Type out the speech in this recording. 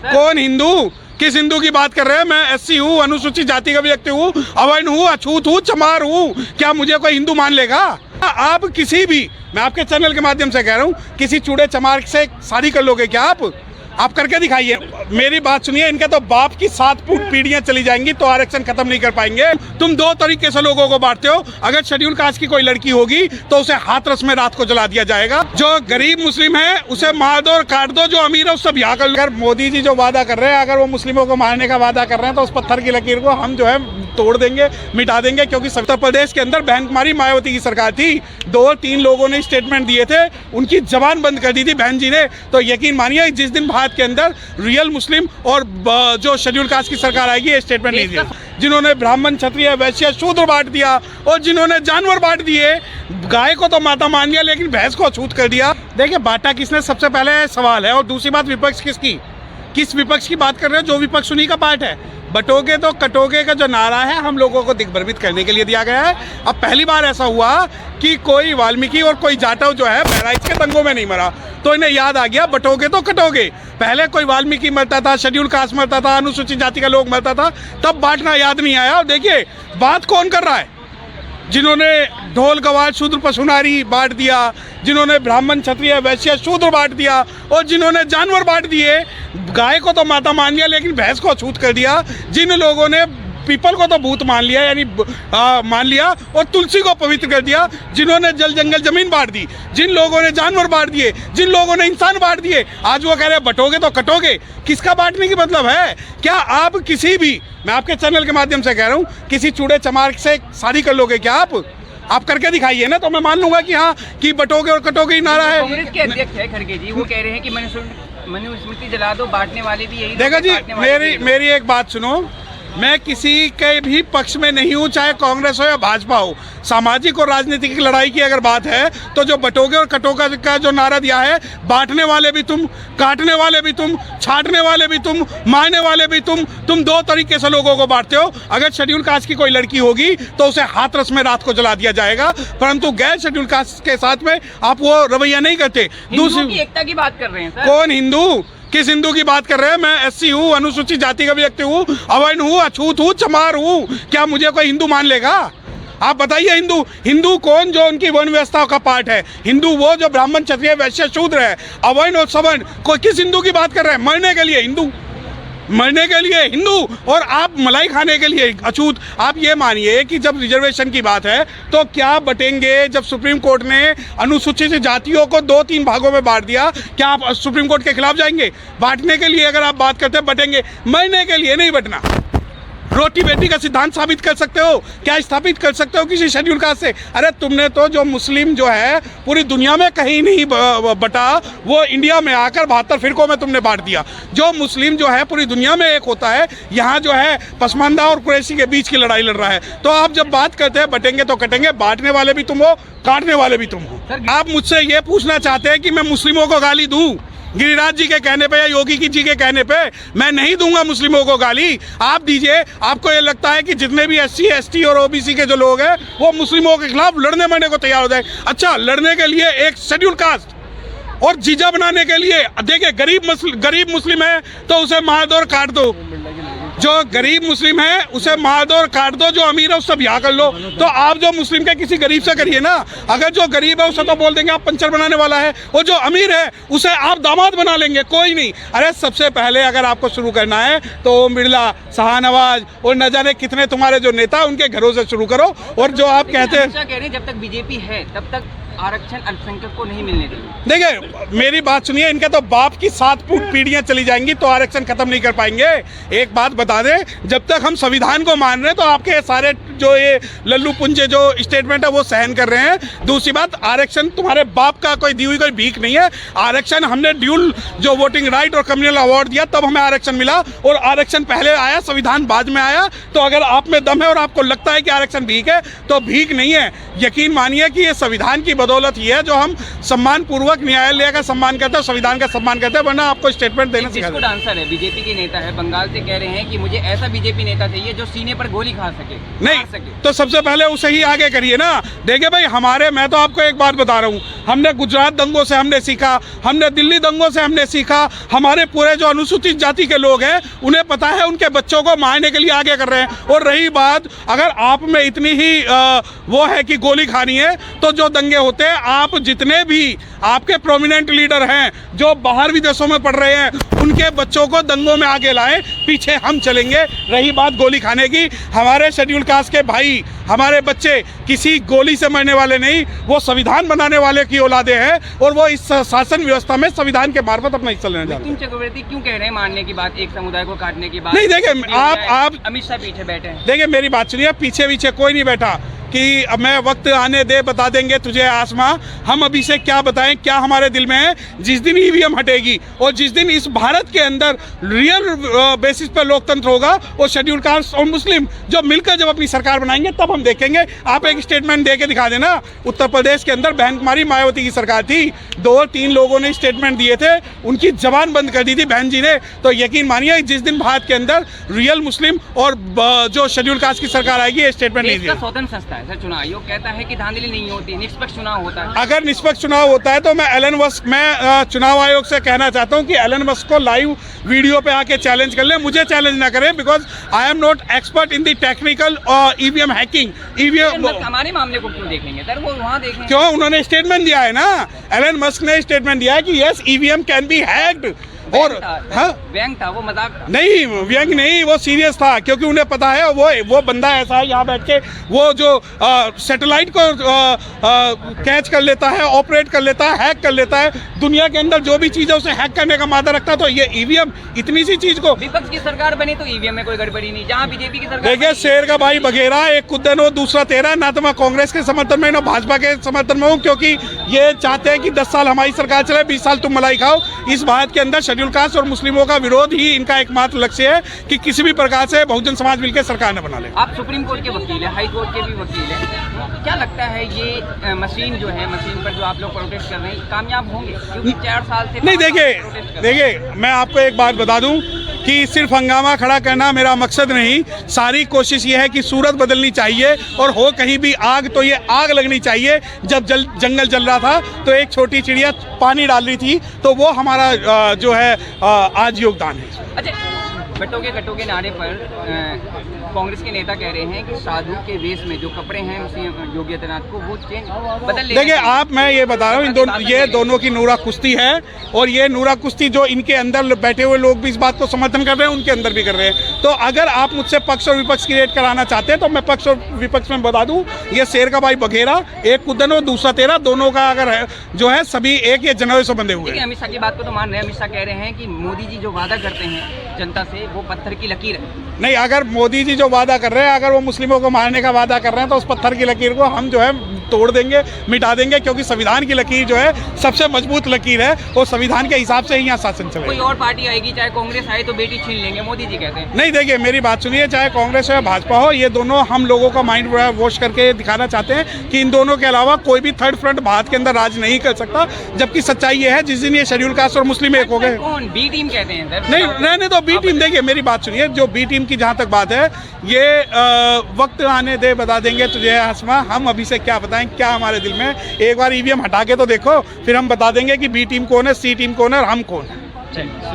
कौन हिंदू? किस हिंदू की बात कर रहे हैं? मैं एससी हूँ, अनुसूचित जाति का व्यक्ति हूँ, अवर्ण हूँ, अछूत हूँ, चमार हूँ। क्या मुझे कोई हिंदू मान लेगा? आप किसी भी, मैं आपके चैनल के माध्यम से कह रहा हूँ, किसी चूड़े चमार से शादी कर लोगे क्या आप करके दिखाइए। मेरी बात सुनिए, इनके तो बाप की 7 पीढ़ियां चली जाएंगी तो आरक्षण खत्म नहीं कर पाएंगे। तुम 2 तरीके से लोगों को बांटते हो। अगर शेड्यूल कास्ट की कोई लड़की होगी तो उसे हाथरस में रात को जला दिया जाएगा। जो गरीब मुस्लिम है उसे मार दो और काट दो, जो अमीर है उससे ब्याह कर लो। अगर मोदी जी जो वादा कर रहे हैं, अगर वो मुस्लिमों को मारने का वादा कर रहे हैं तो उस पत्थर की लकीर को हम जो है तोड़ देंगे, मिटा देंगे। क्योंकि उत्तर प्रदेश के अंदर बहन कुमारी मायावती की सरकार थी, 2-3 लोगों ने स्टेटमेंट दिए थे, उनकी जबान बंद कर दी थी बहन जी ने। तो यकीन मानिए जिस दिन भारत के अंदर रियल मुस्लिम और जो शेड्यूल कास्ट की सरकार आएगी, ये स्टेटमेंट नहीं दिया। जिन्होंने ब्राह्मण, क्षत्रिय, वैश्य, शूद्र बांट दिया और जिन्होंने जानवर बांट दिए, गाय को तो माता मान लिया लेकिन भैंस को अछूत कर दिया। देखिए बांटा किसने, सबसे पहले सवाल है। और दूसरी बात, विपक्ष किसकी, किस विपक्ष की बात कर रहे हो? जो विपक्ष उन्हीं का पार्ट है। बटोगे तो कटोगे का जो नारा है हम लोगों को दिग्भ्रमित करने के लिए दिया गया है। अब पहली बार ऐसा हुआ कि कोई वाल्मीकि और कोई जाटव जो है बहराइच के दंगों में नहीं मरा, तो इन्हें याद आ गया बटोगे तो कटोगे। पहले कोई वाल्मीकि मरता था, शेड्यूल कास्ट मरता था, अनुसूचित जाति का लोग मरता था, तब बांटना याद नहीं आया। और देखिए बात कौन कर रहा है, जिन्होंने ढोल गवार शूद्र पशुनारी बांट दिया, जिन्होंने ब्राह्मण, क्षत्रिय, वैश्य, शूद्र बांट दिया और जिन्होंने जानवर बांट दिए, गाय को तो माता मान लिया लेकिन भैंस को अछूत कर दिया, जिन लोगों ने पीपल को तो भूत मान लिया यानी मान लिया और तुलसी को पवित्र कर दिया, जिन्होंने जल जंगल जमीन बांट दी, जिन लोगों ने जानवर बांट दिए, जिन लोगों ने इंसान बांट दिए, आज वो कह रहे हैं बटोगे तो कटोगे। किसका बांटने की मतलब है? क्या आप किसी भी, मैं आपके चैनल के माध्यम से कह रहा हूँ, किसी चूड़े चमार से शादी कर लोगे क्या आप करके दिखाइए ना, तो मैं मान लूंगा कि हाँ कि बटोगे और कटोगे ही नारा है। कांग्रेस के अध्यक्ष है खड़गे जी, वो कह रहे हैं कि मनुस्मृति जला दो, बांटने वाले भी यही। देखो जी, मेरी एक बात सुनो, मैं किसी के भी पक्ष में नहीं हूँ, चाहे कांग्रेस हो या भाजपा हो। सामाजिक और राजनीतिक लड़ाई की अगर बात है तो जो बटोगे और कटोगे का जो नारा दिया है, बांटने वाले भी तुम, काटने वाले भी तुम, छाटने वाले भी तुम, मारने वाले भी तुम 2 तरीके से लोगों को बांटते हो। अगर शेड्यूल कास्ट की कोई लड़की होगी तो उसे हाथरस में रात को जला दिया जाएगा, परंतु गैर शेड्यूल कास्ट के साथ में आप वो रवैया नहीं करते। दूसरी एकता की बात कर रहे हैं सर। कौन हिंदू? किस हिंदू की बात कर रहे हैं? मैं एससी हूँ, अनुसूचित जाति का व्यक्ति हूँ, अवर्ण हूँ, अछूत हूँ, चमार हूँ। क्या मुझे कोई हिंदू मान लेगा? आप बताइए हिंदू कौन जो उनकी वर्ण व्यवस्था का पार्ट है? हिंदू वो जो ब्राह्मण, क्षत्रिय, वैश्य, शूद्र है। अवर्ण और सवर्ण, कोई किस हिंदू की बात कर रहे हैं? मरने के लिए हिंदू, मरने के लिए हिंदू, और आप मलाई खाने के लिए अछूत। आप ये मानिए कि जब रिजर्वेशन की बात है तो क्या बटेंगे? जब सुप्रीम कोर्ट ने अनुसूचित जातियों को 2-3 भागों में बांट दिया, क्या आप सुप्रीम कोर्ट के खिलाफ जाएंगे? बांटने के लिए अगर आप बात करते हैं बटेंगे, मरने के लिए नहीं बटना। रोटी बेटी का सिद्धांत साबित कर सकते हो? क्या स्थापित कर सकते हो किसी शेड्यूल कास्ट से? अरे तुमने तो जो मुस्लिम जो है पूरी दुनिया में कहीं नहीं बटा, वो इंडिया में आकर 72 फिरकों में तुमने बांट दिया। जो मुस्लिम जो है पूरी दुनिया में एक होता है, यहाँ जो है पसमानदा और कुरैशी के बीच की लड़ाई लड़ रहा है। तो आप जब बात करते हैं बटेंगे तो कटेंगे, बांटने वाले भी तुम हो, काटने वाले भी तुम हो। आप मुझसे ये पूछना चाहते हैं कि मैं मुस्लिमों को गाली दूं? गिरिराज जी के कहने पे या योगी जी के कहने पे मैं नहीं दूंगा मुस्लिमों को गाली। आप दीजिए। आपको ये लगता है कि जितने भी एससी, एसटी और ओबीसी के जो लोग हैं वो मुस्लिमों के खिलाफ लड़ने मरने को तैयार हो जाए? अच्छा, लड़ने के लिए एक शेड्यूल कास्ट और जीजा बनाने के लिए, देखिए गरीब मुस्लिम है तो उसे मार दो और काट दो। जो गरीब मुस्लिम है उसे मार दो और काट दो, जो अमीर है उससे ब्याह कर लो। तो आप जो मुस्लिम के किसी गरीब से करिए ना। अगर जो गरीब है उसे तो बोल देंगे आप पंचर बनाने वाला है, और जो अमीर है उसे आप दामाद बना लेंगे, कोई नहीं। अरे सबसे पहले अगर आपको शुरू करना है तो ओम बिरला, शाहनवाज और न जाने कितने तुम्हारे जो नेता उनके घरों से शुरू करो। और जो आप कहते हैं जब तक बीजेपी है तब तक आरक्षण अल्पसंख्यक को नहीं मिलने देंगे। देखिए मेरी बात सुनिए, इनके तो बाप की 7 पीढ़ियां चली जाएंगी तो आरक्षण खत्म नहीं कर पाएंगे। एक बात बता दें, जब तक हम संविधान को मान रहे हैं तो आपके सारे जो ये लल्लू पुंजे जो स्टेटमेंट है वो सहन कर रहे हैं। दूसरी बात, आरक्षण तुम्हारे बाप का कोई दी हुई कोई भीख नहीं है। आरक्षण हमने ड्यूल जो वोटिंग राइट और कम्युनल अवार्ड दिया तब हमें आरक्षण मिला, और आरक्षण पहले आया, संविधान बाद में आया। तो अगर आप में दम है और आपको लगता है कि आरक्षण भीख है तो भीख नहीं है। यकीन मानिए कि ये संविधान की बदौलत ही है जो हम सम्मान पूर्वक न्यायालय का सम्मान करते हैं, संविधान का सम्मान करते हैं, वरना आपको स्टेटमेंट देना सिखा जिसको डांसर है, बीजेपी के नेता है, बंगाल से कह रहे हैं कि मुझे ऐसा बीजेपी नेता चाहिए जो सीने पर गोली खा सके, नहीं तो सबसे पहले उसे ही आगे करिए ना। देखिए भाई, मैं तो आपको एक बात बता रहा हूँ, हमने गुजरात दंगों से हमने सीखा, हमने दिल्ली दंगों से हमने सीखा। हमारे पूरे जो अनुसूचित जाति के लोग हैं उन्हें पता है, उनके बच्चों को मारने के लिए आगे कर रहे हैं। और रही बात, अगर आप में इतनी ही वो है कि गोली खानी है, तो जो दंगे होते हैं, आप जितने भी आपके प्रोमिनेंट लीडर हैं जो बाहर विदेशों में पढ़ रहे हैं, उनके बच्चों को दंगों में आगे लाएं, पीछे हम चलेंगे। रही बात गोली खाने की, हमारे शेड्यूल कास्ट के भाई, हमारे बच्चे किसी गोली से मरने वाले नहीं, वो संविधान बनाने वाले की औलादे हैं, और वो इस शासन व्यवस्था में संविधान के मार्फत अपना हिस्सा लेने जा रहे हैं। चक्रवर्ती क्यों कह रहे हैं मारने की बात, एक समुदाय को काटने की बात? नहीं, देखिए आप अमित शाह पीछे बैठे हैं। देखिए मेरी बात सुनिए, पीछे कोई नहीं बैठा कि अब मैं वक्त आने दे बता देंगे तुझे आसमां। हम अभी से क्या बताएं, क्या हमारे दिल में है। जिस दिन ईवीएम हटेगी और जिस दिन इस भारत के अंदर रियल बेसिस पर लोकतंत्र होगा, और शेड्यूल कास्ट और मुस्लिम जो मिलकर जब अपनी सरकार बनाएंगे, तब हम देखेंगे। आप एक स्टेटमेंट दे के दिखा देना। उत्तर प्रदेश के अंदर बहन कुमारी मायावती की सरकार थी, 2-3 लोगों ने स्टेटमेंट दिए थे, उनकी जबान बंद कर दी थी बहन जी ने। तो यकीन मानिए, जिस दिन भारत के अंदर रियल मुस्लिम और जो शेड्यूल कास्ट की सरकार आएगी, ये स्टेटमेंट नहीं दिया। स्वतंत्र संस्था सर, चुनाव आयोग कहता है कि धांधली नहीं होती, निष्पक्ष चुनाव होता है। अगर निष्पक्ष चुनाव होता है तो मैं चुनाव आयोग से कहना चाहता हूं कि एलन मस्क को लाइव वीडियो पे आके चैलेंज कर ले, मुझे चैलेंज ना करें, because I am not expert in the technical EVM hacking. EVM हमारे मामले को क्यों देखेंगे सर, वो वहाँ देखें। क्यों? उन्होंने स्टेटमेंट दिया है ना, एलन मस्क ने स्टेटमेंट दिया है कि yes, EVM can be hacked. और व्यंग था, वो मजाक नहीं, व्यंग नहीं, वो सीरियस था, क्योंकि उन्हें पता है वो बंदा ऐसा है, यहाँ बैठ के वो जो सैटेलाइट को कैच कर लेता है, ऑपरेट कर लेता है, हैक कर लेता है, दुनिया के अंदर जो भी चीज़ है उसे हैक करने का मादा रखता है। तो ये ईवीएम इतनी सी चीज़ को, विपक्ष की सरकार बनी तो ईवीएम में कोई गड़बड़ी नहीं, जहाँ बीजेपी की सरकार। देखिए, शेर का भाई बघेरा, एक कुद्दन हो दूसरा तेरा। ना तो मैं कांग्रेस के समर्थन में, ना भाजपा के समर्थन में हूँ, क्योंकि ये चाहते हैं कि 10 साल हमारी सरकार चले, 20 साल तुम मलाई खाओ। इस भारत के अंदर शेड्यूल कास्ट और मुस्लिमों का विरोध ही इनका एकमात्र लक्ष्य है कि किसी भी प्रकार से बहुजन समाज मिलकर सरकार न बना ले। आप सुप्रीम कोर्ट के वकील हैं, हाई कोर्ट के भी वकील हैं, क्या लगता है ये मशीन जो है, मशीन पर जो आप लोग प्रोटेस्ट कर रहे हैं, कामयाब होंगे? क्योंकि 4 साल से नहीं। देखिए मैं आपको एक बात बता दूं कि सिर्फ हंगामा खड़ा करना मेरा मकसद नहीं, सारी कोशिश ये है कि सूरत बदलनी चाहिए, और हो कहीं भी आग तो ये आग लगनी चाहिए। जब जंगल जल रहा था तो एक छोटी चिड़िया पानी डाल रही थी, तो वो हमारा जो है आज योगदान है। अच्छा, बटोगे कटोगे नारे पर कांग्रेस के नेता कह रहे हैं कि साधु के वेश में जो कपड़े हैं योगी आदित्यनाथ को वो चेंज बदल ले। देखिए मैं ये बता रहा हूँ, ये दोनों की नूरा कुश्ती है, और ये नूरा कुश्ती जो इनके अंदर बैठे हुए लोग भी इस बात को समर्थन कर रहे हैं, उनके अंदर भी कर रहे हैं। तो अगर आप मुझसे पक्ष और विपक्ष क्रिएट कराना चाहते हैं, तो मैं पक्ष और विपक्ष में बता दूं, ये शेर का भाई बघेरा, एक कुद्दन और दूसरा तेरा, दोनों का अगर है जो है सभी एक ये जनवरी से बंधे हुए हैं। अमित शाह की बात को तो मान रहे हैं, अमित शाह कह रहे हैं कि मोदी जी जो वादा करते हैं जनता से, वो पत्थर की लकीर है। नहीं, अगर मोदी जी जो वादा कर रहे हैं, अगर वो मुस्लिमों को मारने का वादा कर रहे हैं, तो उस पत्थर की लकीर को हम जो है तोड़ देंगे, मिटा देंगे, क्योंकि संविधान की लकीर जो है सबसे मजबूत लकीर है, और संविधान के हिसाब से ही यहाँ शासन चलेगा। कोई और पार्टी आएगी, चाहे कांग्रेस आए, तो बेटी छीन लेंगे, मोदी जी कहते हैं। नहीं, देखिए मेरी बात सुनिए, चाहे कांग्रेस हो या भाजपा हो, ये दोनों हम लोगों का माइंड वॉश करके दिखाना चाहते हैं कि इन दोनों के अलावा कोई भी थर्ड फ्रंट भारत के अंदर राज नहीं कर सकता। जबकि सच्चाई ये है, जिस दिन ये शेड्यूल कास्ट और मुस्लिम एक हो गए। कौन बी टीम कहते हैं सर? नहीं, रहने दो बी टीम। देखिए मेरी बात सुनिए, जो बी टीम की जहाँ तक बात है, ये वक्त आने दे बता देंगे तुझे आसमां। हम अभी से क्या बताएं क्या हमारे दिल में। एक बार ईवीएम हटा के तो देखो, फिर हम बता देंगे कि बी टीम कौन है, सी टीम कौन है और हम कौन है।